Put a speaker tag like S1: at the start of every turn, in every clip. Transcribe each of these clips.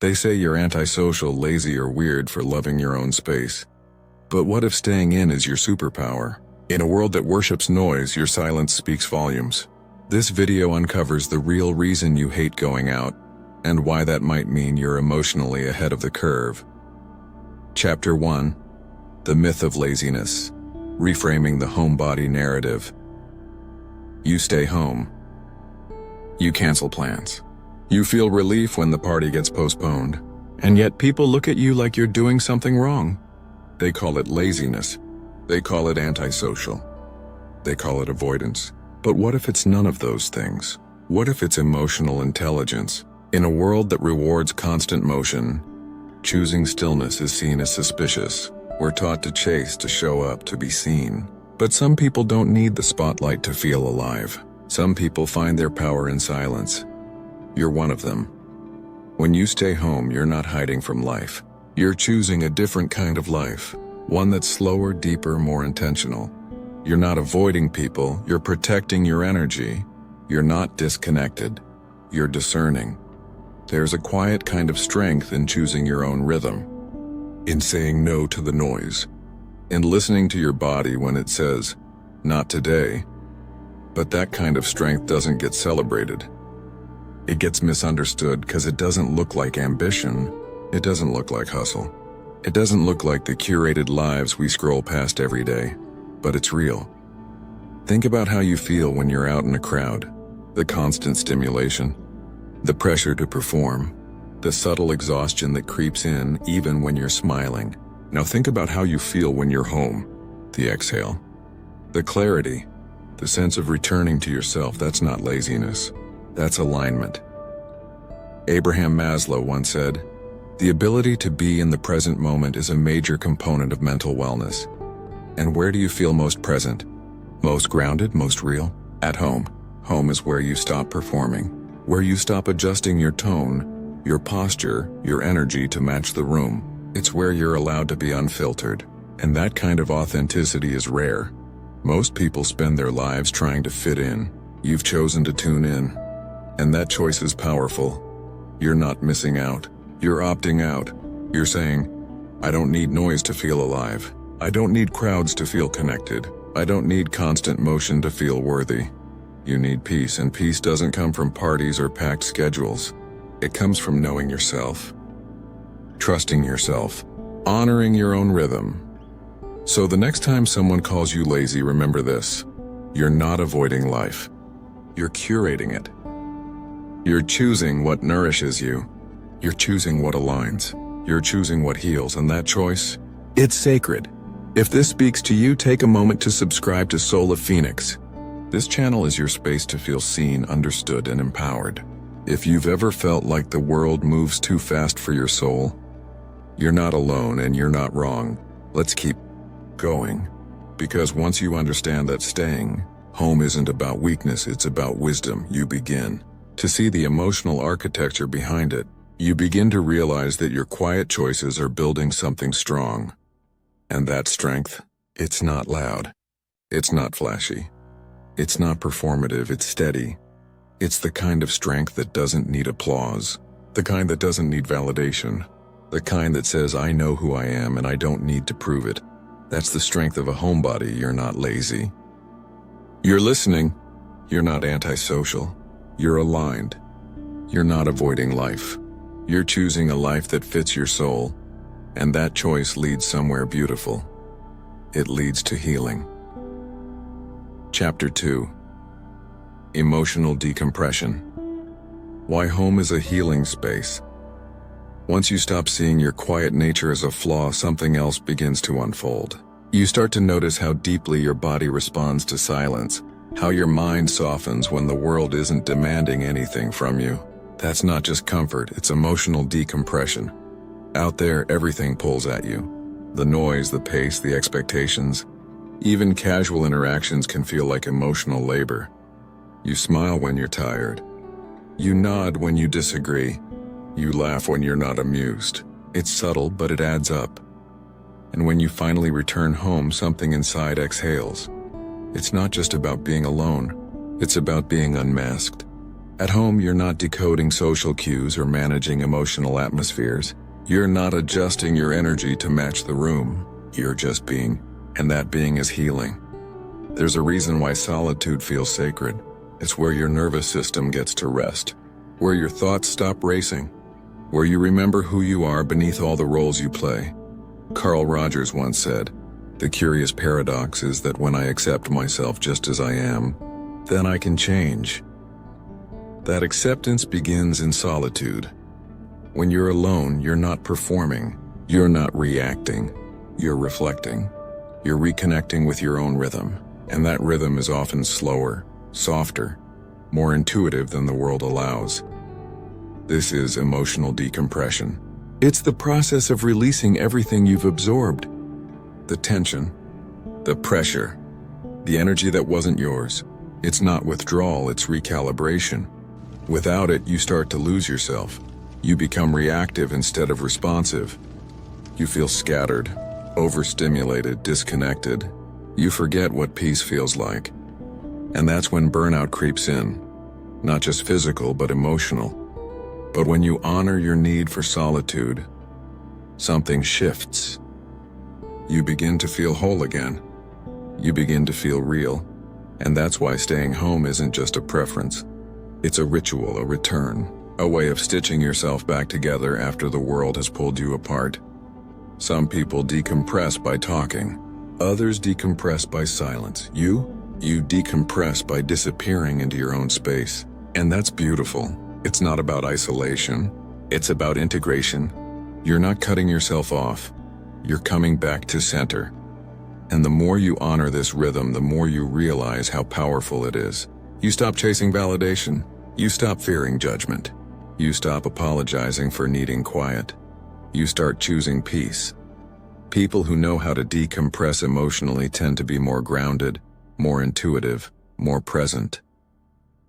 S1: They say you're antisocial, lazy, or weird for loving your own space. But what if staying in is your superpower? In a world that worships noise, your silence speaks volumes. This video uncovers the real reason you hate going out, and why that might mean you're emotionally ahead of the curve. Chapter 1. The Myth of Laziness. Reframing the Homebody Narrative. You stay home. You cancel plans. You feel relief when the party gets postponed. And yet people look at you like you're doing something wrong. They call it laziness. They call it antisocial. They call it avoidance. But what if it's none of those things? What if it's emotional intelligence? In a world that rewards constant motion, choosing stillness is seen as suspicious. We're taught to chase, to show up, to be seen. But some people don't need the spotlight to feel alive. Some people find their power in silence. You're one of them. When you stay home, you're not hiding from life. You're choosing a different kind of life. One that's slower, deeper, more intentional. You're not avoiding people, you're protecting your energy. You're not disconnected. You're discerning. There's a quiet kind of strength in choosing your own rhythm, in saying no to the noise, and listening to your body when it says, not today. But that kind of strength doesn't get celebrated. It gets misunderstood because it doesn't look like ambition. It doesn't look like hustle. It doesn't look like the curated lives we scroll past every day, but it's real. Think about how you feel when you're out in a crowd. The constant stimulation, the pressure to perform, the subtle exhaustion that creeps in even when you're smiling. Now think about how you feel when you're home. The exhale, the clarity, the sense of returning to yourself. That's not laziness. That's alignment. Abraham Maslow once said, "The ability to be in the present moment is a major component of mental wellness." And where do you feel most present? Most grounded, most real? At home. Home is where you stop performing, where you stop adjusting your tone, your posture, your energy to match the room. It's where you're allowed to be unfiltered. And that kind of authenticity is rare. Most people spend their lives trying to fit in. You've chosen to tune in. And that choice is powerful. You're not missing out. You're opting out. You're saying, I don't need noise to feel alive. I don't need crowds to feel connected. I don't need constant motion to feel worthy. You need peace, and peace doesn't come from parties or packed schedules. It comes from knowing yourself, trusting yourself, honoring your own rhythm. So the next time someone calls you lazy, remember this. You're not avoiding life. You're curating it. You're choosing what nourishes you. You're choosing what aligns. You're choosing what heals, and that choice, it's sacred. If this speaks to you, take a moment to subscribe to Soul of Phoenix. This channel is your space to feel seen, understood, and empowered. If you've ever felt like the world moves too fast for your soul, you're not alone and you're not wrong. Let's keep going. Because once you understand that staying home isn't about weakness, it's about wisdom, you begin to see the emotional architecture behind it. You begin to realize that your quiet choices are building something strong. And that strength, it's not loud. It's not flashy. It's not performative, it's steady. It's the kind of strength that doesn't need applause. The kind that doesn't need validation. The kind that says, I know who I am and I don't need to prove it. That's the strength of a homebody. You're not lazy. You're listening. You're not antisocial. You're aligned. You're not avoiding life. You're choosing a life that fits your soul. And that choice leads somewhere beautiful. It leads to healing. Chapter 2. Emotional Decompression. Why home is a healing space. Once you stop seeing your quiet nature as a flaw, something else begins to unfold. You start to notice how deeply your body responds to silence, how your mind softens when the world isn't demanding anything from you. That's not just comfort, it's emotional decompression. Out there, everything pulls at you. The noise, the pace, the expectations. Even casual interactions can feel like emotional labor. You smile when you're tired. You nod when you disagree. You laugh when you're not amused. It's subtle, but it adds up. And when you finally return home, something inside exhales. It's not just about being alone. It's about being unmasked. At home, you're not decoding social cues or managing emotional atmospheres. You're not adjusting your energy to match the room. You're just being, and that being is healing. There's a reason why solitude feels sacred. It's where your nervous system gets to rest, where your thoughts stop racing, where you remember who you are beneath all the roles you play. Carl Rogers once said, "The curious paradox is that when I accept myself just as I am, then I can change." That acceptance begins in solitude. When you're alone, you're not performing, you're not reacting, you're reflecting. You're reconnecting with your own rhythm, and that rhythm is often slower, softer, more intuitive than the world allows. This is emotional decompression. It's the process of releasing everything you've absorbed. The tension, the pressure, the energy that wasn't yours. It's not withdrawal, it's recalibration. Without it, you start to lose yourself. You become reactive instead of responsive. You feel scattered, overstimulated, disconnected. You forget what peace feels like. And that's when burnout creeps in. Not just physical, but emotional. But when you honor your need for solitude, something shifts. You begin to feel whole again. You begin to feel real. And that's why staying home isn't just a preference. It's a ritual, a return, a way of stitching yourself back together after the world has pulled you apart. Some people decompress by talking. Others decompress by silence. You decompress by disappearing into your own space. And that's beautiful. It's not about isolation. It's about integration. You're not cutting yourself off. You're coming back to center. And the more you honor this rhythm, the more you realize how powerful it is. You stop chasing validation. You stop fearing judgment. You stop apologizing for needing quiet. You start choosing peace. People who know how to decompress emotionally tend to be more grounded, more intuitive, more present.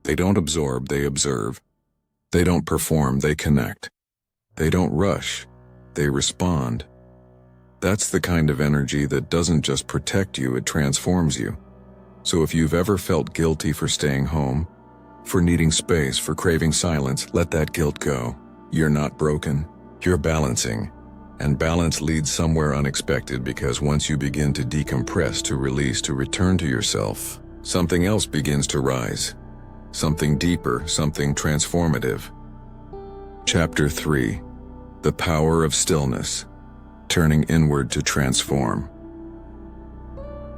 S1: They don't absorb, they observe. They don't perform, they connect. They don't rush, they respond. That's the kind of energy that doesn't just protect you, it transforms you. So if you've ever felt guilty for staying home, for needing space, for craving silence, let that guilt go. You're not broken, you're balancing. And balance leads somewhere unexpected, because once you begin to decompress, to release, to return to yourself, something else begins to rise. Something deeper, something transformative. Chapter 3. The Power of Stillness. Turning inward to transform.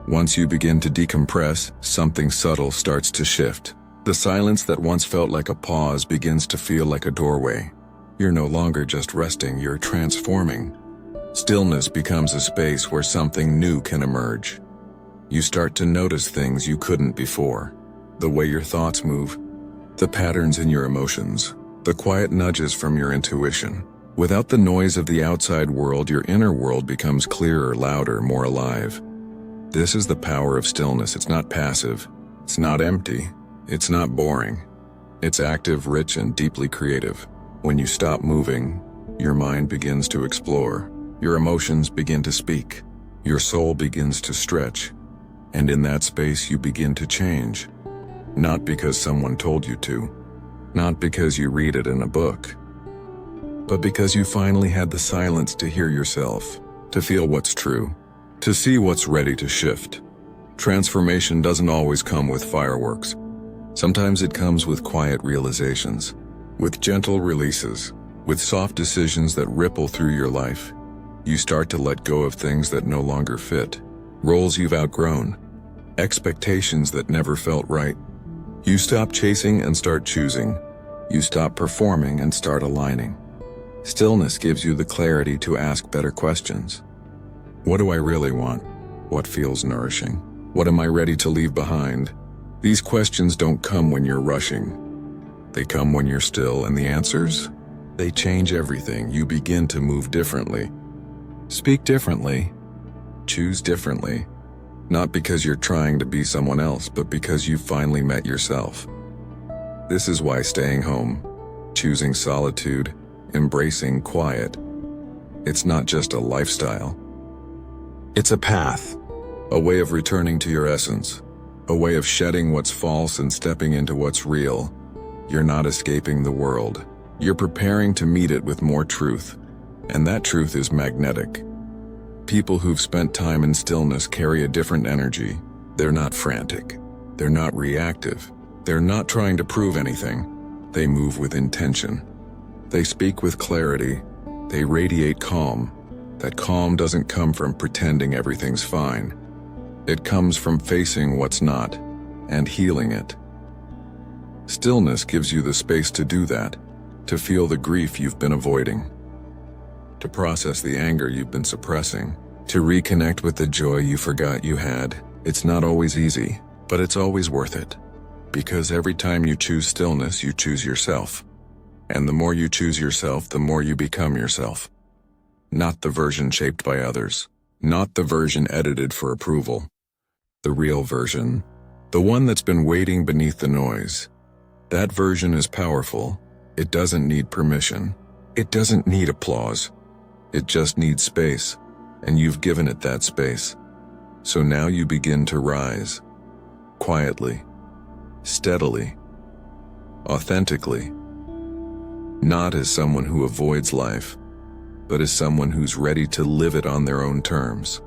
S1: Once you begin to decompress, something subtle starts to shift. The silence that once felt like a pause begins to feel like a doorway. You're no longer just resting, you're transforming. Stillness becomes a space where something new can emerge. You start to notice things you couldn't before. The way your thoughts move, the patterns in your emotions, the quiet nudges from your intuition. Without the noise of the outside world, your inner world becomes clearer, louder, more alive. This is the power of stillness. It's not passive. It's not empty. It's not boring. It's active, rich, and deeply creative. When you stop moving, your mind begins to explore. Your emotions begin to speak. Your soul begins to stretch. And in that space, you begin to change. Not because someone told you to. Not because you read it in a book. But because you finally had the silence to hear yourself, to feel what's true, to see what's ready to shift. Transformation doesn't always come with fireworks. Sometimes it comes with quiet realizations, with gentle releases, with soft decisions that ripple through your life. You start to let go of things that no longer fit, roles you've outgrown, expectations that never felt right. You stop chasing and start choosing. You stop performing and start aligning. Stillness gives you the clarity to ask better questions. What do I really want? What feels nourishing? What am I ready to leave behind? These questions don't come when you're rushing. They come when you're still, and the answers? They change everything. You begin to move differently. Speak differently. Choose differently. Not because you're trying to be someone else, but because you finally met yourself. This is why staying home, choosing solitude, embracing quiet, it's not just a lifestyle. It's a path, a way of returning to your essence, a way of shedding what's false and stepping into what's real. You're not escaping the world. You're preparing to meet it with more truth. And that truth is magnetic. People who've spent time in stillness carry a different energy. They're not frantic. They're not reactive. They're not trying to prove anything. They move with intention. They speak with clarity. They radiate calm. That calm doesn't come from pretending everything's fine. It comes from facing what's not and healing it. Stillness gives you the space to do that, to feel the grief you've been avoiding, to process the anger you've been suppressing, to reconnect with the joy you forgot you had. It's not always easy, but it's always worth it. Because every time you choose stillness, you choose yourself. And the more you choose yourself, the more you become yourself. Not the version shaped by others. Not the version edited for approval. The real version. The one that's been waiting beneath the noise. That version is powerful. It doesn't need permission. It doesn't need applause. It just needs space. And you've given it that space. So now you begin to rise. Quietly. Steadily. Authentically. Not as someone who avoids life, but as someone who's ready to live it on their own terms.